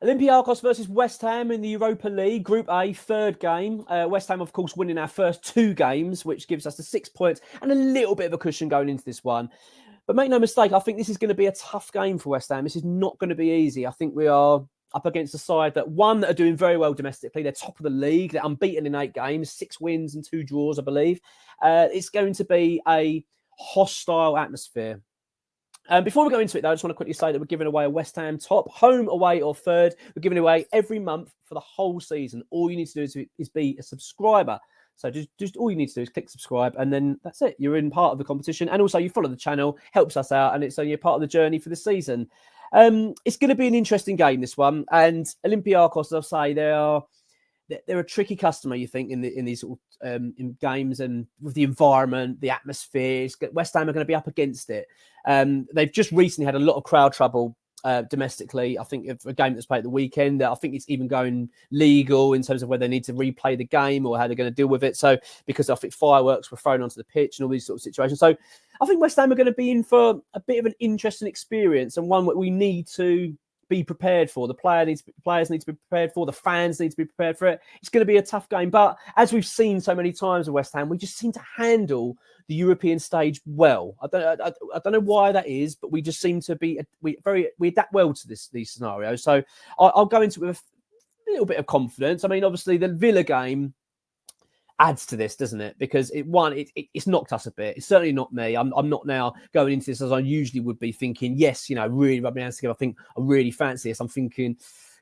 Olympiacos versus West Ham in the Europa League, Group A, third game. West Ham, of course, winning our first 2 games, which gives us the 6 points and a little bit of a cushion going into this one. But make no mistake, I think this is going to be a tough game for West Ham. This is not going to be easy. I think we are up against a side that are doing very well domestically. They're top of the league. They're unbeaten in 8 games, 6 wins and 2 draws, I believe. It's going to be a hostile atmosphere. Before we go into it, though, I just want to quickly say that we're giving away a West Ham top, home, away, or third. We're giving away every month for the whole season. All you need to do is be a subscriber. So just all you need to do is click subscribe, and then that's it. You're in part of the competition, and also you follow the channel, helps us out, and so you're part of the journey for the season. It's going to be an interesting game, this one, and Olympiacos, as I say, they're a tricky customer, you think, in these sort of in games, and with the environment, the atmosphere. West Ham are going to be up against it. They've just recently had a lot of crowd trouble domestically. I think if a game that's played at the weekend, I think it's even going legal in terms of whether they need to replay the game or how they're going to deal with it. So because I think fireworks were thrown onto the pitch and all these sort of situations. So I think West Ham are going to be in for a bit of an interesting experience, and one that we need to be prepared for. The players need to be prepared for. The fans need to be prepared for it. It's going to be a tough game, but as we've seen so many times with West Ham, we just seem to handle the European stage well. I don't know why that is, but we just seem to be we adapt well to these scenarios. So I'll go into it with a little bit of confidence. I mean, obviously the Villa game adds to this, doesn't it? Because it's knocked us a bit. It's certainly not me. I'm not now going into this as I usually would be, thinking, yes, really rubbing hands together. I think I really fancy this. I'm thinking,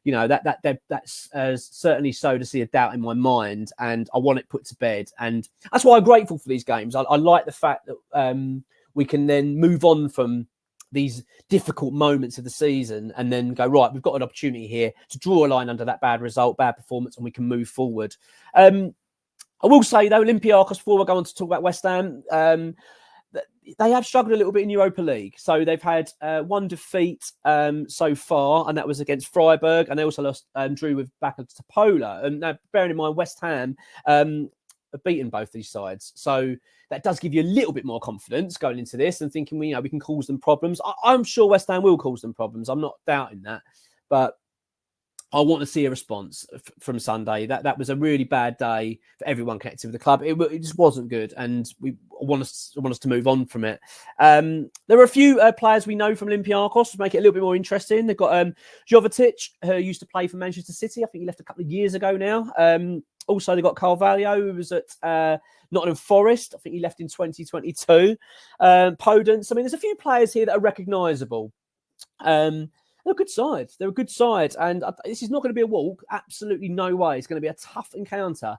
that's certainly sowed a seed of doubt in my mind, and I want it put to bed. And that's why I'm grateful for these games. I like the fact that we can then move on from these difficult moments of the season and then go, right, we've got an opportunity here to draw a line under that bad result, bad performance, and we can move forward. I will say, though, Olympiacos, before I go on to talk about West Ham, they have struggled a little bit in Europa League. So they've had 1 defeat so far, and that was against Freiburg. And they also drew with Bacca Topola. And now, bearing in mind, West Ham have beaten both these sides. So that does give you a little bit more confidence going into this and thinking, we can cause them problems. I'm sure West Ham will cause them problems. I'm not doubting that. But I want to see a response from Sunday. That was a really bad day for everyone connected with the club. It just wasn't good, and I want us to move on from it. There are a few players we know from Olympiacos to make it a little bit more interesting. They've got Jovetic, who used to play for Manchester City. I think he left a couple of years ago now. Also, they've got Carvalho, who was at Nottingham Forest. I think he left in 2022. Podence. I mean, there's a few players here that are recognisable. They're a good side. And this is not going to be a walk. Absolutely no way. It's going to be a tough encounter.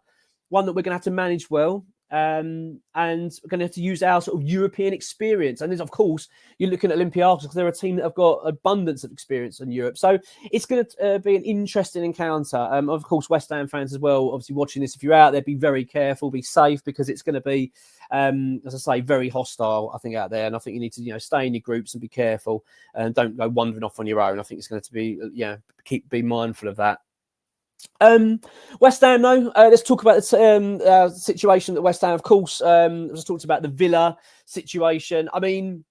One that we're going to have to manage well. And we're going to have to use our sort of European experience. And then, of course, you're looking at Olympiacos because they're a team that have got abundance of experience in Europe. So it's going to be an interesting encounter. Of course, West Ham fans as well, obviously watching this, if you're out there, be very careful, be safe, because it's going to be, as I say, very hostile, I think, out there. And I think you need to, stay in your groups and be careful and don't go wandering off on your own. I think it's going to be, be mindful of that. West Ham, though, let's talk about the situation that West Ham, of course. Let's talk about the Villa situation. I mean,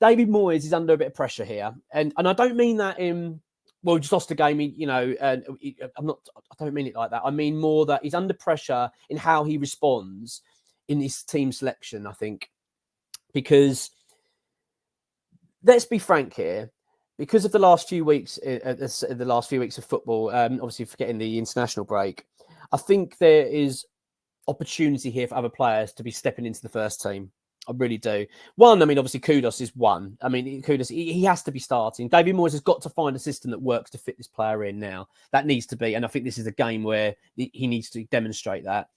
David Moyes is under a bit of pressure here, and I don't mean that in, well, he just lost a game. I don't mean it like that. I mean more that he's under pressure in how he responds in his team selection. I think because, let's be frank here. Because of the last few weeks, of football, obviously forgetting the international break, I think there is opportunity here for other players to be stepping into the first team. I really do. One, I mean, obviously Kudus is one. I mean, Kudus, he has to be starting. David Moyes has got to find a system that works to fit this player in now. That needs to be, and I think this is a game where he needs to demonstrate that.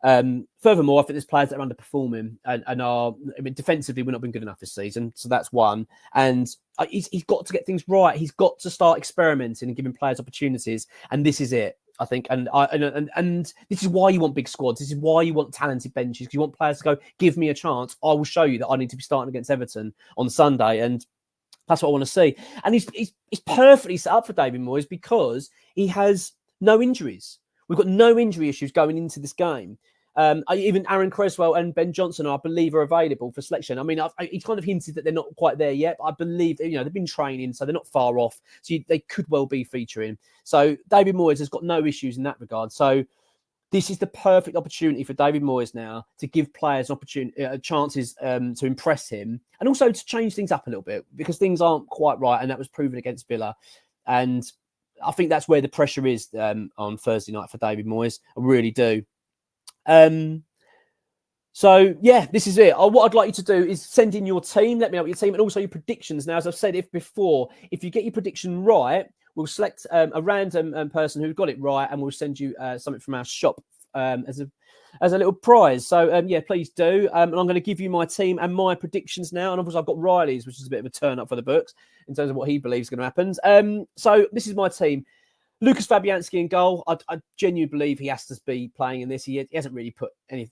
Furthermore, I think there's players that are underperforming and are, defensively, we're not been good enough this season. So that's one. And he's got to get things right. He's got to start experimenting and giving players opportunities. And this is it, I think. And this is why you want big squads. This is why you want talented benches, because you want players to go, give me a chance. I will show you that I need to be starting against Everton on Sunday. And that's what I want to see. And he's perfectly set up for David Moyes because he has no injuries. We've got no injury issues going into this game. Even Aaron Creswell and Ben Johnson, I believe, are available for selection. I mean, he's kind of hinted that they're not quite there yet, but I believe, they've been training, so they're not far off. So they could well be featuring. So David Moyes has got no issues in that regard. So this is the perfect opportunity for David Moyes now to give players chances to impress him, and also to change things up a little bit, because things aren't quite right, and that was proven against Villa. And I think that's where the pressure is on Thursday night for David Moyes. I really do. So yeah, this is it. What I'd like you to do is send in your team. Let me know what your team, and also your predictions. Now, as I've said before, if you get your prediction right, we'll select a random person who got it right, and we'll send you something from our shop as a little prize. So yeah, please do. And I'm going to give you my team and my predictions now. And obviously I've got Riley's, which is a bit of a turn up for the books in terms of what he believes is going to happen. So this is my team. Lucas Fabianski in goal. I genuinely believe he has to be playing in this. He hasn't really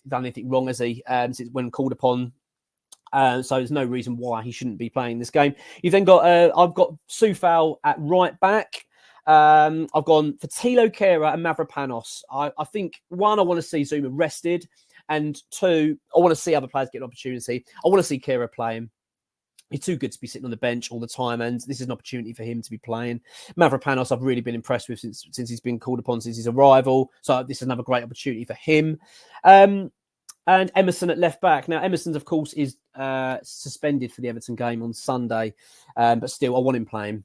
done anything wrong, has he? Since when called upon. So there's no reason why he shouldn't be playing this game. You've then got I've got Soufal at right back. I've gone for Thilo Kehrer and Mavropanos. I think, one, I want to see Zuma rested, and two, I want to see other players get an opportunity. I want to see Kehrer playing. He's too good to be sitting on the bench all the time, and this is an opportunity for him to be playing. Mavropanos, I've really been impressed with since he's been called upon since his arrival. So this is another great opportunity for him. And Emerson at left back. Now, Emerson, of course, is suspended for the Everton game on Sunday, but still, I want him playing.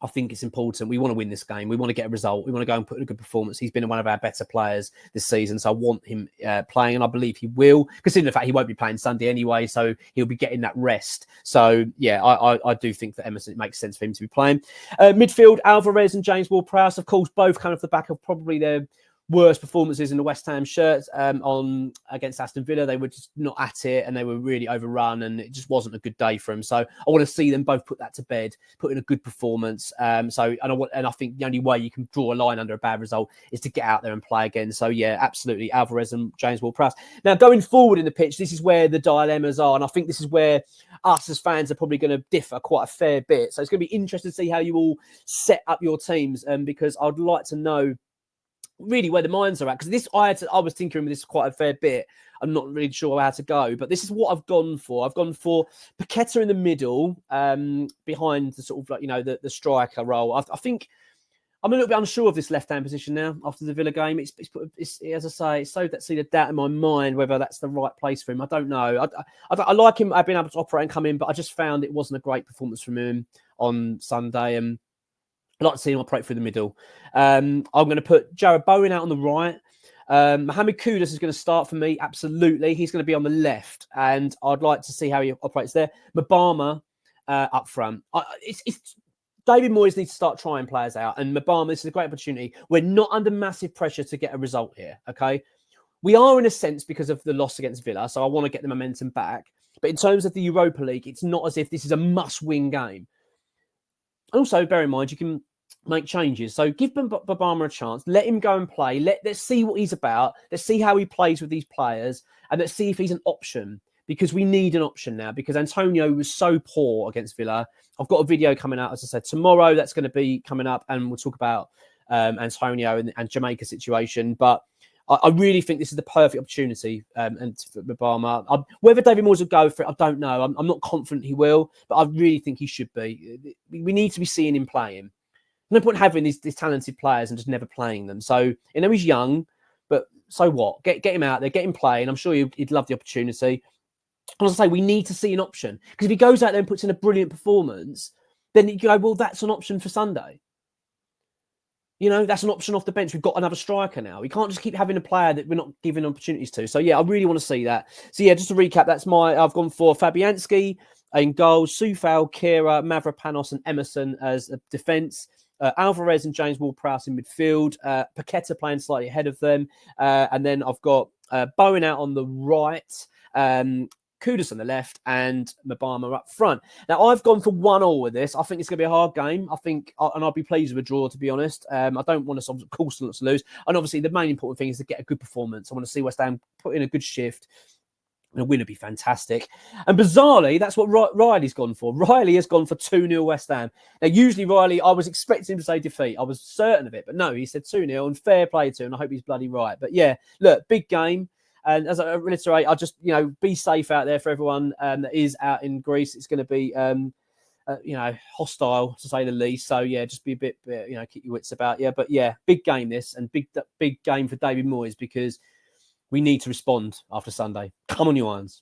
I think it's important. We want to win this game. We want to get a result. We want to go and put in a good performance. He's been one of our better players this season, so I want him playing, and I believe he will, considering the fact he won't be playing Sunday anyway, so he'll be getting that rest. So, yeah, I do think that Emerson, it makes sense for him to be playing. Midfield, Alvarez and James Ward-Prowse, of course, both kind of the back of probably their worst performances in the West Ham shirts against Aston Villa. They were just not at it, and they were really overrun, and it just wasn't a good day for them. So I want to see them both put that to bed, put in a good performance. I think the only way you can draw a line under a bad result is to get out there and play again. So yeah, absolutely, Alvarez and James Ward-Prowse. Now, going forward in the pitch, this is where the dilemmas are, and I think this is where us as fans are probably going to differ quite a fair bit. So it's going to be interesting to see how you all set up your teams, because I'd like to know really where the minds are at, because I was tinkering with this quite a fair bit. I'm not really sure how to go, but this is what I've gone for. I've gone for Paqueta in the middle, behind the sort of the striker role. I think I'm a little bit unsure of this left-hand position now after the Villa game. It's as I say, it's sowed that seed of doubt in my mind whether that's the right place for him. I don't know. I like him being able to operate and come in, but I just found it wasn't a great performance from him on Sunday, and I'd like to see him operate through the middle. I'm going to put Jared Bowen out on the right. Mohamed Kudus is going to start for me. Absolutely. He's going to be on the left, and I'd like to see how he operates there. Mabama up front. David Moyes needs to start trying players out, and Mabama, this is a great opportunity. We're not under massive pressure to get a result here, okay? We are in a sense because of the loss against Villa, so I want to get the momentum back. But in terms of the Europa League, it's not as if this is a must-win game. Also, bear in mind, you can make changes. So give Babama a chance. Let him go and play. Let's see what he's about. Let's see how he plays with these players. And let's see if he's an option. Because we need an option now. Because Antonio was so poor against Villa. I've got a video coming out, as I said, tomorrow. That's going to be coming up. And we'll talk about Antonio and Jamaica situation. But I really think this is the perfect opportunity and for Babama. Whether David Moyes will go for it, I don't know. I'm not confident he will, but I really think he should be. We need to be seeing him playing. No point having these talented players and just never playing them. So, he's young, but so what? Get him out there, get him playing. I'm sure he'd love the opportunity. And as I say, we need to see an option. Because if he goes out there and puts in a brilliant performance, then you go, well, that's an option for Sunday. That's an option off the bench. We've got another striker now. We can't just keep having a player that we're not giving opportunities to. So, yeah, I really want to see that. So, yeah, just to recap, I've gone for Fabianski in goals, Soufal, Kehrer, Mavropanos and Emerson as a defence. Alvarez and James Ward-Prowse in midfield. Paqueta playing slightly ahead of them. And then I've got Bowen out on the right. Kudus on the left and Mabama up front. Now, I've gone for 1-1 with this. I think it's going to be a hard game. And I'll be pleased with a draw, to be honest. I don't want us, of course, not to lose. And obviously, the main important thing is to get a good performance. I want to see West Ham put in a good shift. And a win would be fantastic. And bizarrely, that's what Riley's gone for. Riley has gone for 2-0 West Ham. Now, usually, Riley, I was expecting him to say defeat. I was certain of it. But no, he said 2-0 and fair play to him. And I hope he's bloody right. But yeah, look, big game. And as I reiterate, I'll just, be safe out there for everyone that is out in Greece. It's going to be, hostile to say the least. So yeah, just be a bit, keep your wits about you. But yeah, big game this, and big game for David Moyes, because we need to respond after Sunday. Come on, you Irons.